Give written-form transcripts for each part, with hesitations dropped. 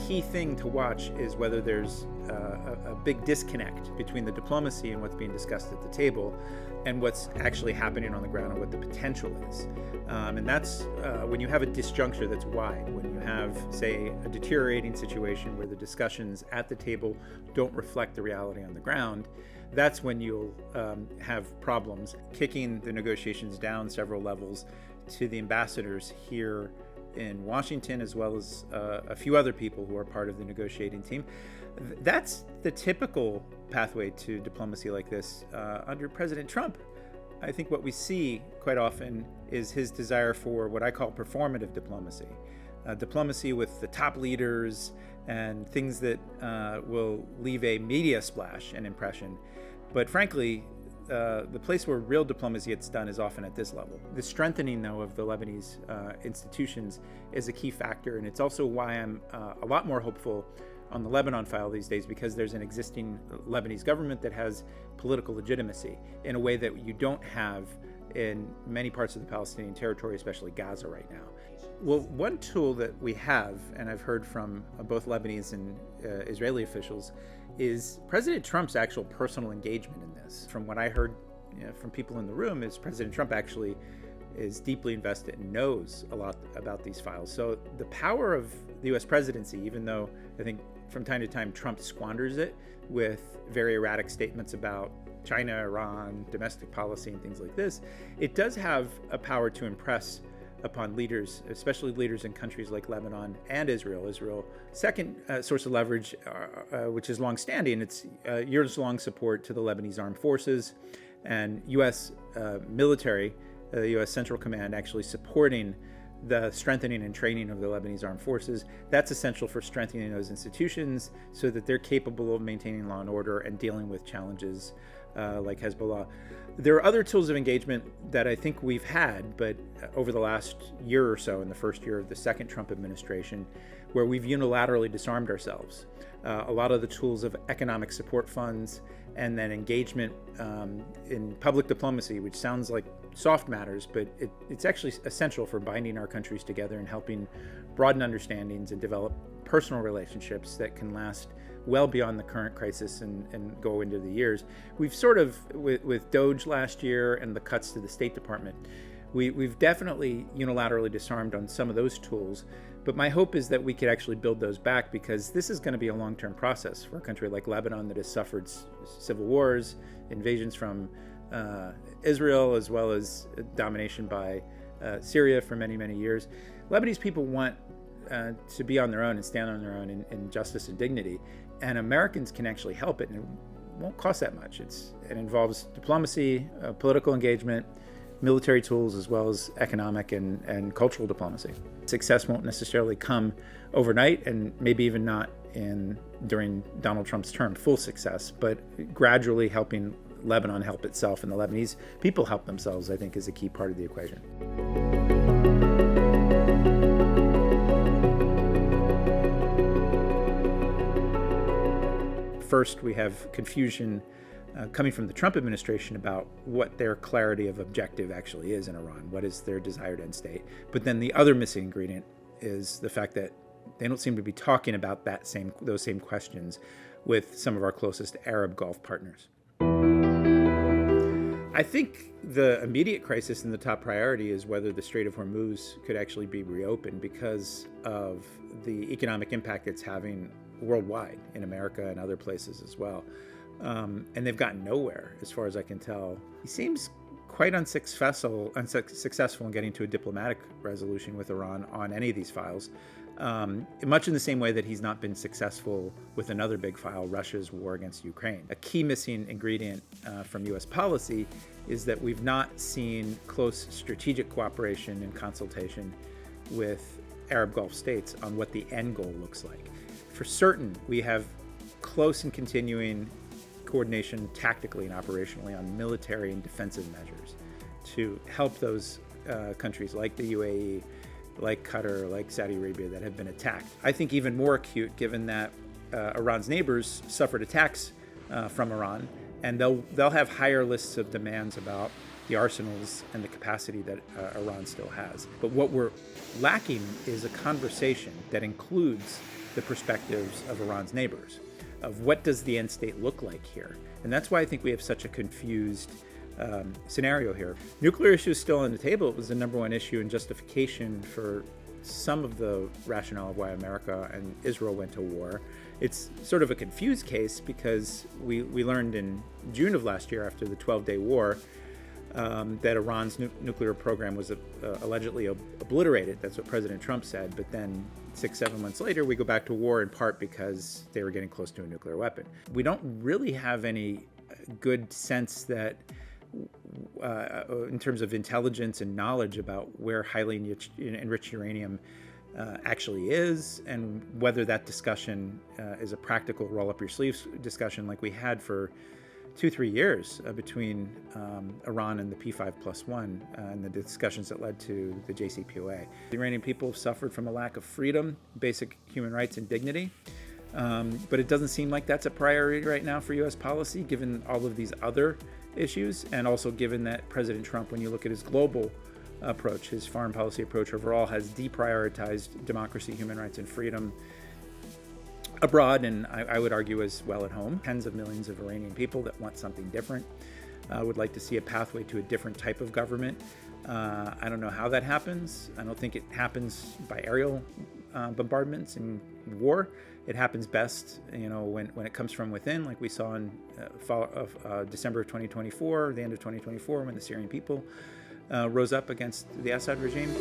key thing to watch is whether there's a big disconnect between the diplomacy and what's being discussed at the table and what's actually happening on the ground and what the potential is. And that's when you have a disjuncture that's wide, when you have, say, a deteriorating situation where the discussions at the table don't reflect the reality on the ground, that's when you'll have problems kicking the negotiations down several levels to the ambassadors here in Washington, as well as a few other people who are part of the negotiating team. That's the typical pathway to diplomacy like this under President Trump. I think what we see quite often is his desire for what I call performative diplomacy. Diplomacy with the top leaders and things that will leave a media splash and impression. But frankly, the place where real diplomacy gets done is often at this level. The strengthening, though, of the Lebanese institutions is a key factor, and it's also why I'm a lot more hopeful on the Lebanon file these days, because there's an existing Lebanese government that has political legitimacy in a way that you don't have in many parts of the Palestinian territory, especially Gaza right now. Well, one tool that we have, and I've heard from both Lebanese and Israeli officials, is President Trump's actual personal engagement in this. From what I heard from people in the room, is President Trump actually is deeply invested and knows a lot about these files. So the power of the U.S. presidency, even though I think from time to time Trump squanders it with very erratic statements about China, Iran, domestic policy, and things like this, it does have a power to impress upon leaders, especially leaders in countries like Lebanon and Israel. Israel, second source of leverage, which is longstanding, it's years-long support to the Lebanese armed forces and U.S. military, the U.S. Central Command actually supporting the strengthening and training of the Lebanese armed forces. That's essential for strengthening those institutions so that they're capable of maintaining law and order and dealing with challenges like Hezbollah. There are other tools of engagement that I think we've had, but over the last year or so, in the first year of the second Trump administration, where we've unilaterally disarmed ourselves. A lot of the tools of economic support funds and then engagement in public diplomacy, which sounds like soft matters, but it's actually essential for binding our countries together and helping broaden understandings and develop personal relationships that can last well beyond the current crisis and go into the years. We've sort of, with DOGE last year and the cuts to the State Department, we've definitely unilaterally disarmed on some of those tools, but my hope is that we could actually build those back, because this is going to be a long-term process for a country like Lebanon that has suffered civil wars, invasions from Israel, as well as domination by Syria for many, many years. Lebanese people want to be on their own and stand on their own in justice and dignity, and Americans can actually help it, and it won't cost that much. It involves diplomacy, political engagement, military tools, as well as economic and cultural diplomacy. Success won't necessarily come overnight, and maybe even not during Donald Trump's term, full success, but gradually helping Lebanon help itself and the Lebanese people help themselves, I think, is a key part of the equation. First, we have confusion coming from the Trump administration about what their clarity of objective actually is in Iran. What is their desired end state? But then the other missing ingredient is the fact that they don't seem to be talking about those same questions with some of our closest Arab Gulf partners. I think the immediate crisis and the top priority is whether the Strait of Hormuz could actually be reopened because of the economic impact it's having worldwide, in America and other places as well. And they've gotten nowhere, as far as I can tell. He seems quite unsuccessful in getting to a diplomatic resolution with Iran on any of these files, much in the same way that he's not been successful with another big file, Russia's war against Ukraine. A key missing ingredient from U.S. policy is that we've not seen close strategic cooperation and consultation with Arab Gulf states on what the end goal looks like. For certain, we have close and continuing coordination tactically and operationally on military and defensive measures to help those countries like the UAE, like Qatar, like Saudi Arabia that have been attacked. I think even more acute given that Iran's neighbors suffered attacks from Iran, and they'll have higher lists of demands about the arsenals and the capacity that Iran still has. But what we're lacking is a conversation that includes the perspectives of Iran's neighbors, of what does the end state look like here. And that's why I think we have such a confused scenario here. Nuclear issue is still on the table. It was the number one issue in justification for some of the rationale of why America and Israel went to war. It's sort of a confused case because we learned in June of last year, after the 12-day war, that Iran's nuclear program was allegedly obliterated. That's what President Trump said. But then 6-7 months later, we go back to war in part because they were getting close to a nuclear weapon. We don't really have any good sense that in terms of intelligence and knowledge about where highly enriched uranium actually is, and whether that discussion is a practical roll-up-your-sleeves discussion like we had for 2-3 years between Iran and the P5+1 and the discussions that led to the JCPOA. The Iranian people have suffered from a lack of freedom, basic human rights, and dignity. But it doesn't seem like that's a priority right now for U.S. policy, given all of these other issues, and also given that President Trump, when you look at his global approach, his foreign policy approach overall, has deprioritized democracy, human rights, and freedom abroad, and I would argue as well at home. Tens of millions of Iranian people that want something different, would like to see a pathway to a different type of government. I don't know how that happens. I don't think it happens by aerial bombardments in war. It happens best, when it comes from within, like we saw in December of 2024, the end of 2024, when the Syrian people rose up against the Assad regime.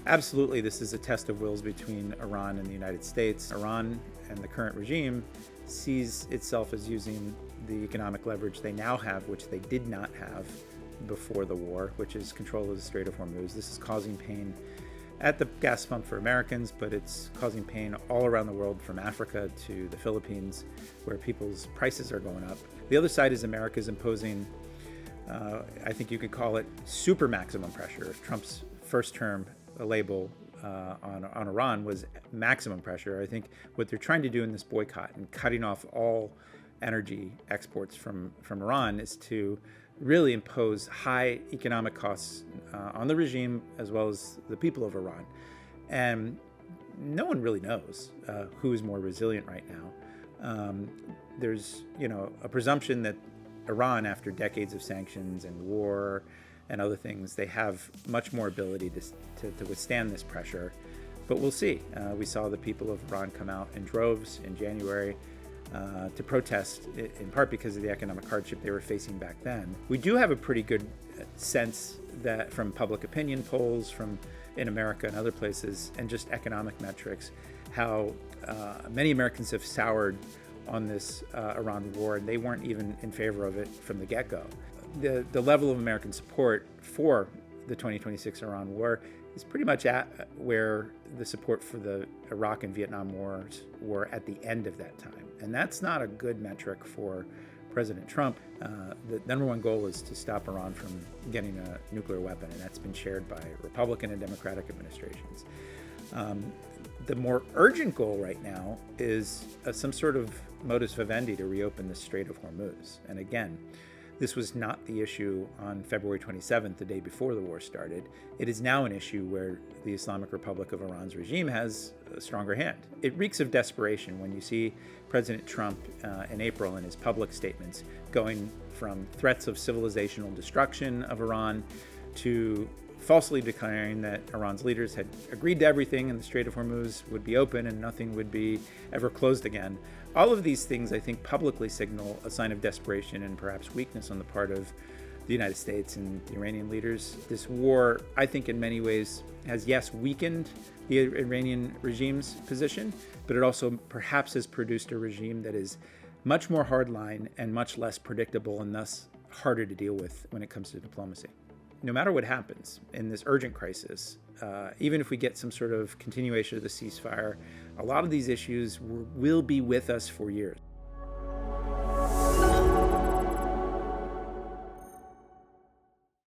Absolutely, this is a test of wills between Iran and the United States. Iran and the current regime sees itself as using the economic leverage they now have, which they did not have before the war, which is control of the Strait of Hormuz. This is causing pain at the gas pump for Americans, but it's causing pain all around the world, from Africa to the Philippines, where people's prices are going up. The other side is America's imposing, I think you could call it super maximum pressure. If Trump's first term label on Iran was maximum pressure, I think what they're trying to do in this boycott and cutting off all energy exports from Iran is to really impose high economic costs on the regime as well as the people of Iran. And no one really knows who is more resilient right now. There's a presumption that Iran, after decades of sanctions and war and other things, they have much more ability to withstand this pressure. But we'll see. We saw the people of Iran come out in droves in January to protest, in part because of the economic hardship they were facing back then. We do have a pretty good sense that from public opinion polls from in America and other places, and just economic metrics, how many Americans have soured on this Iran war, and they weren't even in favor of it from the get-go. The level of American support for the 2026 Iran war is pretty much at where the support for the Iraq and Vietnam wars were at the end of that time. And that's not a good metric for President Trump. The number one goal is to stop Iran from getting a nuclear weapon, and that's been shared by Republican and Democratic administrations. The more urgent goal right now is some sort of modus vivendi to reopen the Strait of Hormuz. And again, this was not the issue on February 27th, the day before the war started. It is now an issue where the Islamic Republic of Iran's regime has a stronger hand. It reeks of desperation when you see President Trump in April in his public statements going from threats of civilizational destruction of Iran to falsely declaring that Iran's leaders had agreed to everything and the Strait of Hormuz would be open and nothing would be ever closed again. All of these things, I think, publicly signal a sign of desperation and perhaps weakness on the part of the United States and the Iranian leaders. This war, I think, in many ways has, yes, weakened the Iranian regime's position, but it also perhaps has produced a regime that is much more hardline and much less predictable, and thus harder to deal with when it comes to diplomacy. No matter what happens in this urgent crisis, even if we get some sort of continuation of the ceasefire, a lot of these issues will be with us for years.